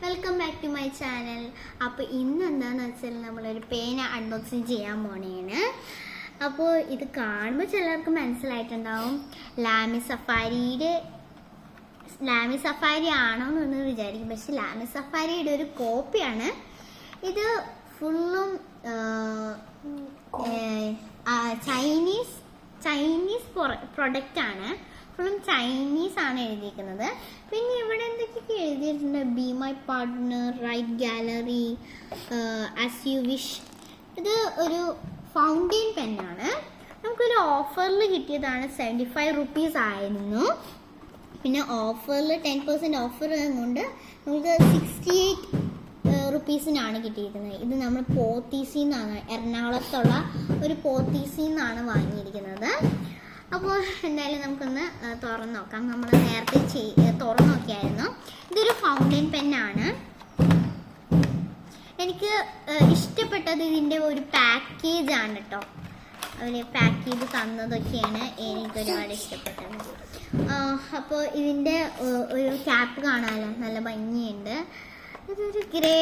Welcome back to my channel. അപ്പോൾ ഇന്ന് എന്താണെന്ന് വെച്ചാൽ നമ്മളൊരു പേന അൺബോക്സിങ് ചെയ്യാൻ പോണേണ്. അപ്പോൾ ഇത് കാണുമ്പോൾ ചിലർക്ക് മനസ്സിലായിട്ടുണ്ടാവും ലാമി സഫാരി ആണോ എന്ന് വിചാരിക്കും. പക്ഷെ ലാമി സഫാരിയുടെ ഒരു കോപ്പിയാണ് ഇത്. ഫുള്ളും ചൈനീസ് പ്രൊഡക്റ്റ് ആണ്. ഫുള്ളും ചൈനീസ് ആണ് എഴുതിയിരിക്കുന്നത്. പിന്നെ ഇവിടെ എന്തൊക്കെയൊക്കെ എഴുതിയിട്ടുണ്ട്, be my partner, right gallery, as you wish. ഇത് ഒരു ഫൗണ്ടെയിൻ പെന്നാണ്. നമുക്കൊരു ഓഫറിൽ കിട്ടിയതാണ്. 75 റുപ്പീസ് ആയിരുന്നു. പിന്നെ ഓഫറിൽ 10% ഓഫർ കൊണ്ട് നമുക്ക് 68 റുപ്പീസിനാണ് കിട്ടിയിരിക്കുന്നത്. ഇത് നമ്മൾ പോത്തീസിൽ നിന്നാണ്, എറണാകുളത്തുള്ള ഒരു പോത്തീസിൽ നിന്നാണ് വാങ്ങിയിരിക്കുന്നത്. അപ്പോൾ എന്തായാലും നമുക്കൊന്ന് തുറന്ന് നോക്കാം. നമ്മൾ നേരത്തെ തുറന്ന് നോക്കിയായിരുന്നു. ഇതൊരു ഫൗണ്ടെയിൻ പെന്നാണ്. എനിക്ക് ഇഷ്ടപ്പെട്ടത് ഇതിൻ്റെ ഒരു പാക്കേജ് ആണ് കേട്ടോ. അവർ പാക്ക് ചെയ്ത് തന്നതൊക്കെയാണ് എനിക്ക് ഒരുപാട് ഇഷ്ടപ്പെട്ടത്. അപ്പോൾ ഇതിൻ്റെ ഒരു ക്യാപ്പ് കാണാമല്ലോ, നല്ല ഭംഗിയുണ്ട്. ഇതൊരു ഗ്രേ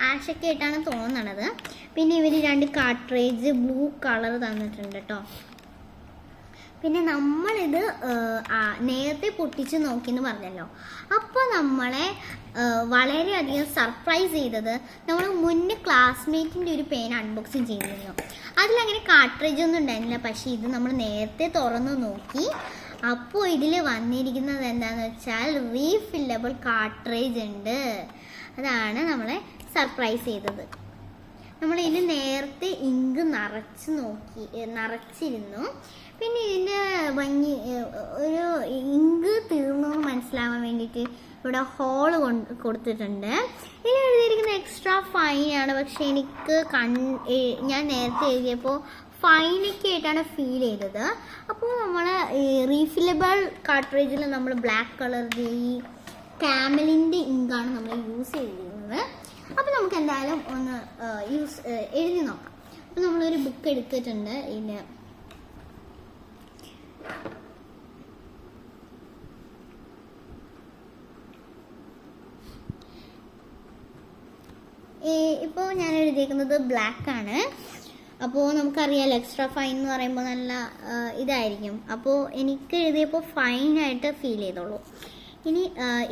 ആഷൊക്കെ ആയിട്ടാണ് തോന്നണത്. പിന്നെ ഇവർ 2 കാർട്രേജ് ബ്ലൂ കളർ തന്നിട്ടുണ്ട് കേട്ടോ. പിന്നെ നമ്മളിത് നേരത്തെ പൊട്ടിച്ച് നോക്കിയെന്ന് പറഞ്ഞല്ലോ. അപ്പോൾ നമ്മളെ വളരെയധികം സർപ്രൈസ് ചെയ്തത്, നമ്മൾ മുന്നേ ക്ലാസ്മേറ്റിൻ്റെ ഒരു പേന അൺബോക്സിങ് ചെയ്തിരുന്നു. അതിലങ്ങനെ കാർട്രേജ് ഒന്നും ഉണ്ടായിരുന്നില്ല. പക്ഷേ ഇത് നമ്മൾ നേരത്തെ തുറന്ന് നോക്കി. അപ്പോൾ ഇതിൽ വന്നിരിക്കുന്നത് എന്താണെന്ന് വെച്ചാൽ റീഫില്ലബിൾ കാർട്രേജ് ഉണ്ട്. അതാണ് നമ്മളെ സർപ്രൈസ് ചെയ്തത്. നമ്മളിതിൽ നേരത്തെ ഇങ്ക് നിറച്ചിരുന്നു. പിന്നെ ഇതിൻ്റെ ഭംഗി, ഒരു ഇങ്ക് തീർന്നു മനസ്സിലാവാൻ വേണ്ടിയിട്ട് ഇവിടെ ഹോള് കൊടുത്തിട്ടുണ്ട്. ഇതിൽ എഴുതിയിരിക്കുന്ന എക്സ്ട്രാ ഫൈനാണ്. പക്ഷെ എനിക്ക് ഞാൻ നേരത്തെ എഴുതിയപ്പോൾ ഫൈനൊക്കെ ആയിട്ടാണ് ഫീൽ ചെയ്തത്. അപ്പോൾ നമ്മൾ റീഫില്ലബിൾ കാർട്രേജിൽ നമ്മൾ ബ്ലാക്ക് കളറിൻ്റെ ഈ കാമലിൻ്റെ ഇങ്കാണ് നമ്മൾ യൂസ് ചെയ്തിരുന്നത്. അപ്പോൾ നമുക്ക് എന്തായാലും ഒന്ന് എഴുതി നോക്കാം. അപ്പോൾ നമ്മളൊരു ബുക്ക് എടുത്തിട്ടുണ്ട്. ഇതിന് ഇപ്പോൾ ഞാൻ എഴുതിയിരിക്കുന്നത് ബ്ലാക്ക് ആണ്. അപ്പോൾ നമുക്കറിയാലോ എക്സ്ട്രാ ഫൈൻ എന്ന് പറയുമ്പോൾ നല്ല ഇതായിരിക്കും. അപ്പോൾ എനിക്ക് എഴുതിയപ്പോൾ ഫൈനായിട്ട് ഫീൽ ചെയ്തോളൂ. ഇനി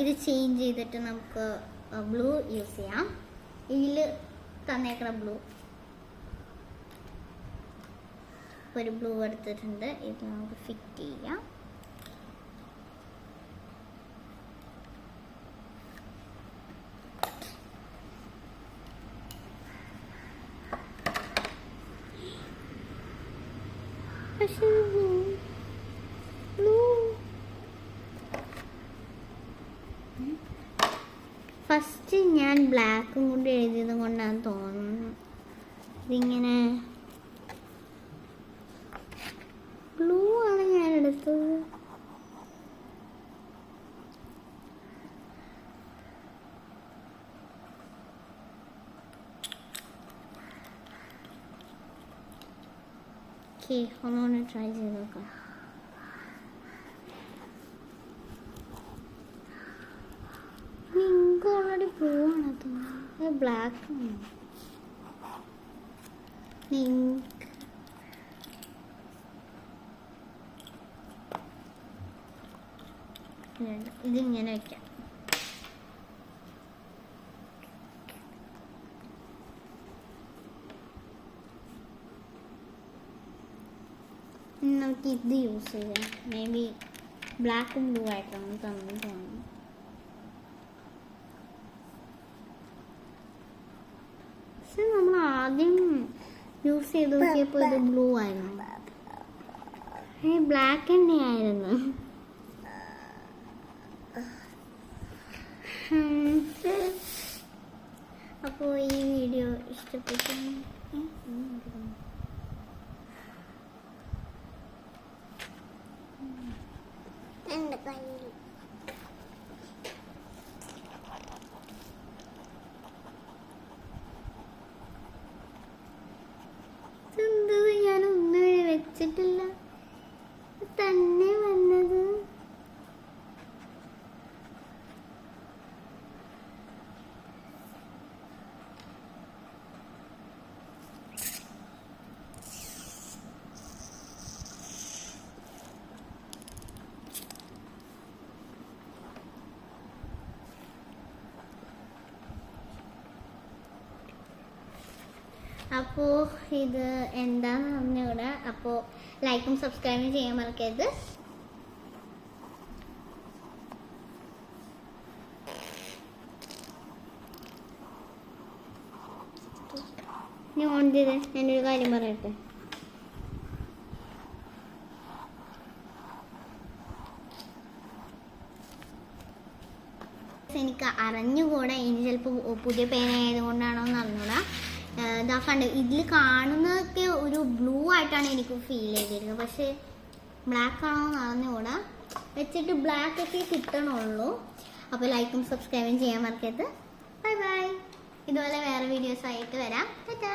ഇത് ചേഞ്ച് ചെയ്തിട്ട് നമുക്ക് ബ്ലൂ യൂസ് ചെയ്യാം. ഇതിൽ തന്നേക്കണ ബ്ലൂ, ഒരു ബ്ലൂ എടുത്തിട്ടുണ്ട്. ഇത് നമുക്ക് ഫിറ്റ് ചെയ്യാം. പക്ഷേ ഫസ്റ്റ് ഞാൻ ബ്ലാക്കും കൊണ്ട് എഴുതിയത് കൊണ്ടാണ് തോന്നുന്നു ഇതിങ്ങനെ ബ്ലൂ ആണ് ഞാൻ എടുത്തത്. ഓക്കെ, ഒന്നുകൂടെ ട്രൈ ചെയ്ത് നോക്കാം. ഓൾറെഡി ബ്ലൂ ആണ് തോന്നുന്നത്, ബ്ലാക്ക് ആണ്. ഇതിങ്ങനെ വയ്ക്കാം. നമുക്ക് ഇത് യൂസ് ചെയ്യാം. മേ ബി ബ്ലാക്കും ബ്ലൂ ആയിട്ടാണ് തന്നു തോന്നുന്നു. പക്ഷെ നമ്മൾ ആദ്യം യൂസ് ചെയ്ത് നോക്കിയപ്പോൾ ഇത് ബ്ലൂ ആയിരുന്നു. ബ്ലാക്ക് തന്നെയായിരുന്നു. അപ്പോൾ ഈ വീഡിയോ ഇഷ്ടപ്പെട്ടു ഞാനൊന്നും വെച്ചിട്ടില്ല, തന്നെ വന്നത്. അപ്പോൾ ഇത് എന്താന്ന് പറഞ്ഞുകൂടെ. അപ്പോൾ ലൈക്കും സബ്സ്ക്രൈബും ചെയ്യാൻ മറക്കരുത്. ഞാൻ ഓൺ ചെയ്തേ, ഞാനൊരു കാര്യം പറയട്ടെ. എനിക്ക് അറിഞ്ഞുകൂടാ, ഇനി ചിലപ്പോൾ പുതിയ പേന ആയതുകൊണ്ടാണോ എന്ന് അറിഞ്ഞൂടാ. ഇതാ കണ്ട്, ഇതിൽ കാണുന്നതൊക്കെ ഒരു ബ്ലൂ ആയിട്ടാണ് എനിക്ക് ഫീൽ ചെയ്തിരുന്നത്. പക്ഷേ ബ്ലാക്ക് ആണോ എന്ന് അറിഞ്ഞുകൂടാ. വെച്ചിട്ട് ബ്ലാക്ക് ഒക്കെ കിട്ടണുള്ളൂ. അപ്പോൾ ലൈക്കും സബ്സ്ക്രൈബും ചെയ്യാൻ മറക്കരുത്. Bye bye. ഇതുപോലെ വേറെ വീഡിയോസ് ആയിട്ട് വരാം. ടാറ്റാ.